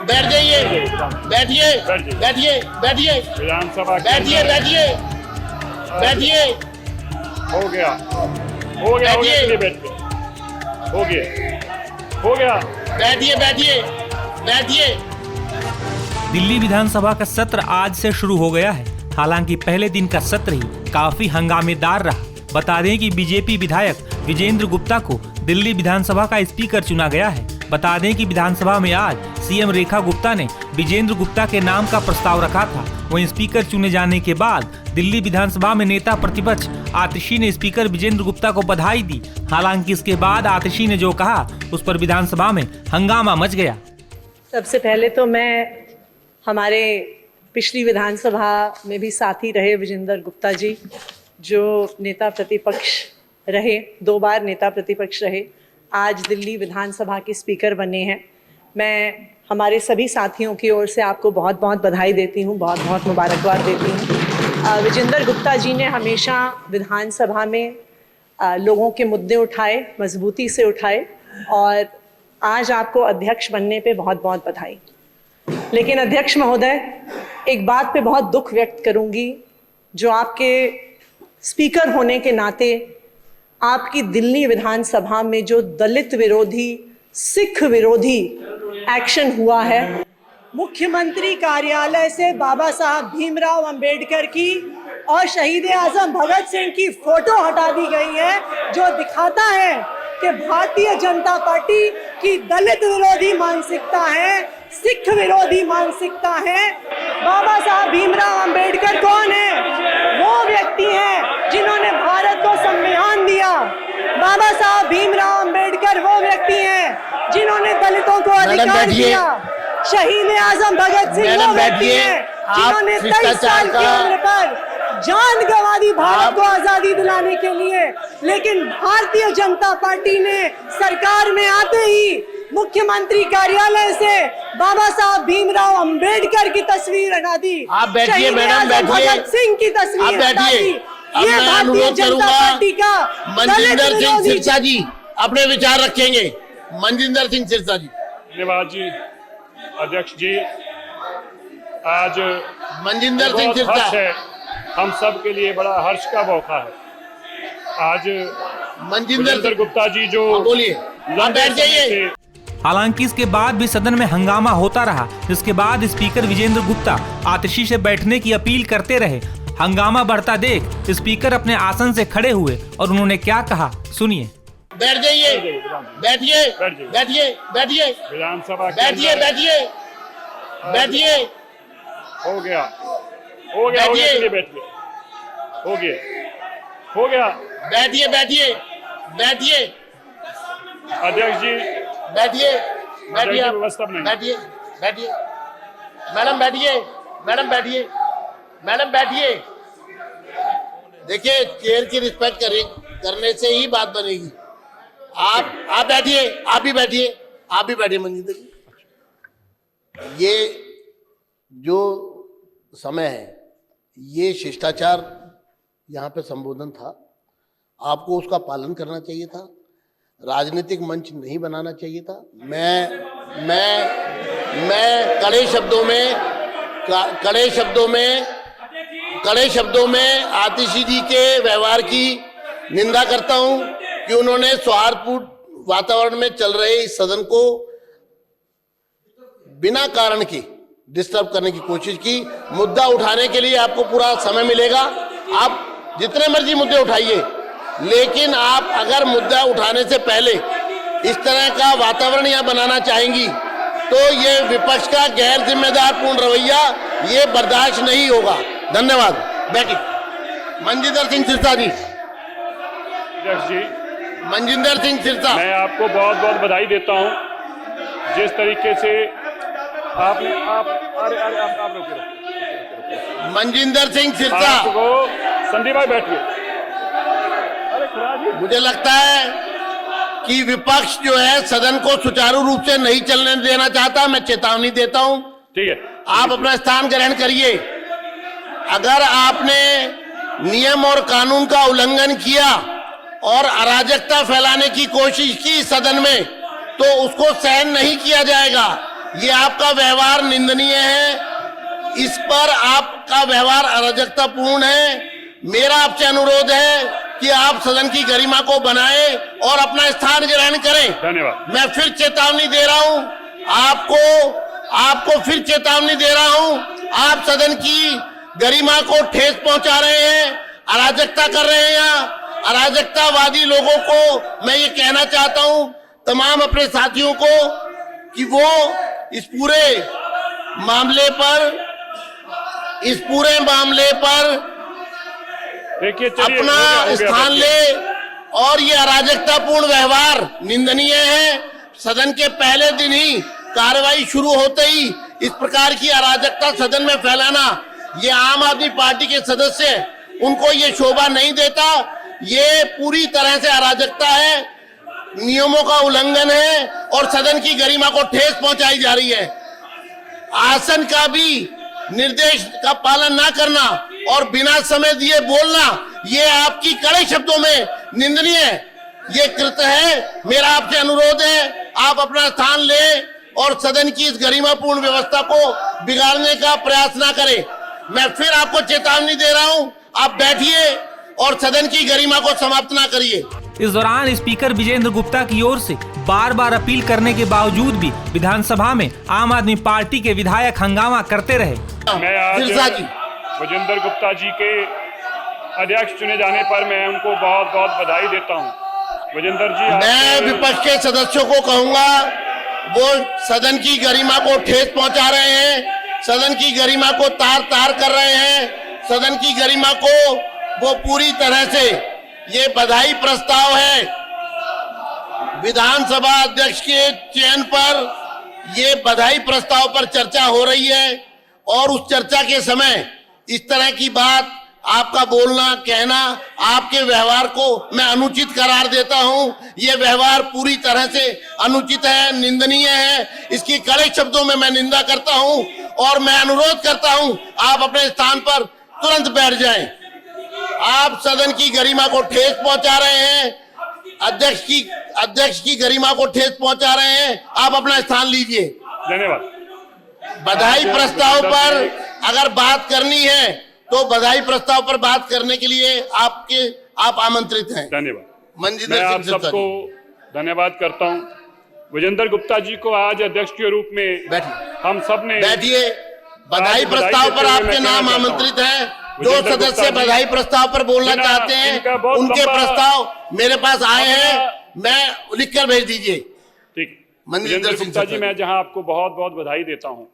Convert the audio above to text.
बैठ जाइए, बैठिए, बैठिए, बैठिए, विधानसभा बैठिए, बैठिए, बैठिए, हो गया, हो गया, हो गया, चलिए बैठिए, हो गया, हो गया, बैठिए, बैठिए, बैठिए। दिल्ली विधानसभा का सत्र आज से शुरू हो गया है। हालांकि पहले दिन का सत्र ही काफी हंगामेदार रहा। बता दें कि बीजेपी विधायक विजेंद्र गुप्ता को दिल्ली विधानसभा का स्पीकर चुना गया है। बता दें कि विधानसभा में आज सीएम रेखा गुप्ता ने विजेंद्र गुप्ता के नाम का प्रस्ताव रखा था। वहीं स्पीकर चुने जाने के बाद दिल्ली विधानसभा में नेता प्रतिपक्ष आतिशी ने स्पीकर विजेंद्र गुप्ता को बधाई दी। हालांकि इसके बाद आतिशी ने जो कहा उस पर विधानसभा में हंगामा मच गया। सबसे पहले तो मैं हमारे पिछली विधानसभा में भी साथी रहे विजेंद्र गुप्ता जी, जो नेता प्रतिपक्ष रहे, 2 बार नेता प्रतिपक्ष रहे, आज दिल्ली विधानसभा के स्पीकर बने हैं। मैं हमारे सभी साथियों की ओर से आपको बहुत बहुत बधाई देती हूँ, बहुत बहुत मुबारकबाद देती हूँ। विजेंद्र गुप्ता जी ने हमेशा विधानसभा में लोगों के मुद्दे उठाए, मजबूती से उठाए, और आज आपको अध्यक्ष बनने पे बहुत बहुत बधाई। लेकिन अध्यक्ष महोदय, एक बात पे बहुत दुख व्यक्त करूंगी, जो आपके स्पीकर होने के नाते आपकी दिल्ली विधानसभा में जो दलित विरोधी, सिख विरोधी एक्शन हुआ है, मुख्यमंत्री कार्यालय से बाबा साहब भीमराव अंबेडकर की और शहीद आजम भगत सिंह की फोटो हटा दी गई है, जो दिखाता है कि भारतीय जनता पार्टी की दलित विरोधी मानसिकता है, सिख विरोधी मानसिकता है। बाबा साहब भीमराव अंबेडकर कौन है? वो व्यक्ति हैं जिन्होंने भारत को संविधान दिया। बाबा साहब भीमराव अंबेडकर वो व्यक्ति हैं जिन्होंने दलितों को अधिकार दिया। शहीद आजम भगत सिंह वो व्यक्ति हैं जिन्होंने 23 साल की उम्र पर जान गंवा दी भारत को आजादी दिलाने के लिए। लेकिन भारतीय जनता पार्टी ने सरकार में आते ही मुख्यमंत्री कार्यालय से बाबा साहब भीमराव अंबेडकर की तस्वीर हटा दी। आप बैठिए मैडम, बैठिए। भगत सिंह की तस्वीर हटा दी। अब मैं अनुरोध करूंगा मनजिंदर सिंह सिरसा जी अपने विचार रखेंगे। मनजिंदर सिंह सिरसा जी। धन्यवाद जी, अध्यक्ष जी। आज मनजिंदर सिंह सिरसा है, हम सब के लिए बड़ा हर्ष का मौका है। आज मनजिंदर गुप्ता जी जो बोलिए, आप बैठ जाइए। हालांकि इसके बाद भी सदन में हंगामा होता रहा, जिसके बाद स्पीकर विजेंद्र गुप्ता आतिशी से बैठने की अपील करते रहे। हंगामा बढ़ता देख स्पीकर अपने आसन से खड़े हुए और उन्होंने क्या कहा, सुनिए। बैठ जाइए, बैठिए, बैठिए, बैठिए, विधानसभा बैठिए, बैठिए, बैठिए, हो गया, हो गया, हो गया, चलिए बैठिए, हो गया, हो गया, बैठिए, बैठिए, बैठिए, अध्यक्ष जी बैठिए, बैठिए, आप व्यवस्था बनाइए। बैठिए, बैठिए, मैडम बैठिए, मैडम बैठिए, मैडम बैठिए। देखिए, चेयर की रिस्पेक्ट करने से ही बात बनेगी। आप बैठिए, आप भी बैठिए, आप भी बैठिए मंजिंदर जी। ये जो समय है, ये शिष्टाचार यहाँ पे संबोधन था, आपको उसका पालन करना चाहिए था, राजनीतिक मंच नहीं बनाना चाहिए था। मैं कड़े शब्दों में आतिशी जी के व्यवहार की निंदा करता हूं कि उन्होंने सौहार्दपूर्ण वातावरण में चल रहे इस सदन को बिना कारण के डिस्टर्ब करने की कोशिश की। मुद्दा उठाने के लिए आपको पूरा समय मिलेगा, आप जितने मर्जी मुद्दे उठाइए, लेकिन आप अगर मुद्दा उठाने से पहले इस तरह का वातावरण यहाँ बनाना चाहेंगी तो ये विपक्ष का गैर जिम्मेदार पूर्ण रवैया ये बर्दाश्त नहीं होगा। धन्यवाद। बैठिए। मनजिंदर सिंह सिरसा जी। अध्यक्ष जी, मनजिंदर सिंह सिरसा, मैं आपको बहुत बहुत बधाई देता हूँ। जिस तरीके से आपने आप रुकिए। मनजिंदर सिंह सिरसा, संदीप भाई बैठिए। मुझे लगता है कि विपक्ष जो है सदन को सुचारू रूप से नहीं चलने देना चाहता। मैं चेतावनी देता हूं, ठीक है, आप अपना स्थान ग्रहण करिए। अगर आपने नियम और कानून का उल्लंघन किया और अराजकता फैलाने की कोशिश की सदन में, तो उसको सहन नहीं किया जाएगा। ये आपका व्यवहार निंदनीय है। इस पर आपका व्यवहार अराजकतापूर्ण है। मेरा आपसे अनुरोध है कि आप सदन की गरिमा को बनाए और अपना स्थान ग्रहण करें। धन्यवाद। मैं फिर चेतावनी दे रहा हूं आपको फिर चेतावनी दे रहा हूं। आप सदन की गरिमा को ठेस पहुंचा रहे हैं, अराजकता कर रहे हैं। यहाँ अराजकतावादी लोगों को मैं ये कहना चाहता हूं, तमाम अपने साथियों को, कि वो इस पूरे मामले पर देखिए, चलिए, अपना हो गया, स्थान ले। और ये अराजकतापूर्ण व्यवहार निंदनीय है। सदन के पहले दिन ही, कार्रवाई शुरू होते ही इस प्रकार की अराजकता सदन में फैलाना, ये आम आदमी पार्टी के सदस्य, उनको ये शोभा नहीं देता। ये पूरी तरह से अराजकता है, नियमों का उल्लंघन है और सदन की गरिमा को ठेस पहुंचाई जा रही है। आसन का भी निर्देश का पालन ना करना और बिना समय दिए बोलना, ये आपकी कड़े शब्दों में निंदनीय है। ये कृत्य है। मेरा आपसे अनुरोध है, आप अपना स्थान लें और सदन की इस गरिमापूर्ण व्यवस्था को बिगाड़ने का प्रयास ना करें। मैं फिर आपको चेतावनी दे रहा हूं, आप बैठिए और सदन की गरिमा को समाप्त ना करिए। इस दौरान स्पीकर विजेंद्र गुप्ता की ओर से बार बार अपील करने के बावजूद भी विधानसभा में आम आदमी पार्टी के विधायक हंगामा करते रहे। मैं आज विजेंद्र गुप्ता जी के अध्यक्ष चुने जाने पर मैं उनको बहुत बहुत बधाई देता हूं। विजेंद्र जी, मैं विपक्ष के सदस्यों को कहूंगा, वो सदन की गरिमा को ठेस पहुंचा रहे हैं, सदन की गरिमा को तार तार कर रहे हैं, सदन की गरिमा को वो पूरी तरह से, ये बधाई प्रस्ताव है विधानसभा अध्यक्ष के चयन पर, ये बधाई प्रस्ताव पर चर्चा हो रही है। और उस चर्चा के समय इस तरह की बात, आपका बोलना, कहना, आपके व्यवहार को मैं अनुचित करार देता हूं। ये व्यवहार पूरी तरह से अनुचित है, निंदनीय है। इसकी कड़े शब्दों में मैं निंदा करता हूं और मैं अनुरोध करता हूं, आप अपने स्थान पर तुरंत बैठ जाएं। आप सदन की गरिमा को ठेस पहुंचा रहे हैं, अध्यक्ष की गरिमा को ठेस पहुंचा रहे हैं। आप अपना स्थान लीजिए। धन्यवाद। बधाई प्रस्ताव पर अगर बात करनी है तो बधाई प्रस्ताव पर बात करने के लिए आप आमंत्रित हैं। धन्यवाद। मैं आप सबको धन्यवाद करता हूं। विजेंद्र गुप्ता जी को आज अध्यक्ष के रूप में हम सब ने, बैठिए। बधाई प्रस्ताव पर आपके नाम आमंत्रित हैं। जो सदस्य बधाई प्रस्ताव पर बोलना चाहते हैं, उनके प्रस्ताव मेरे पास आए हैं, मैं लिखकर भेज दीजिए। ठीक। विजेंद्र गुप्ता जी, मैं जहां आपको बहुत बहुत बधाई देता हूं।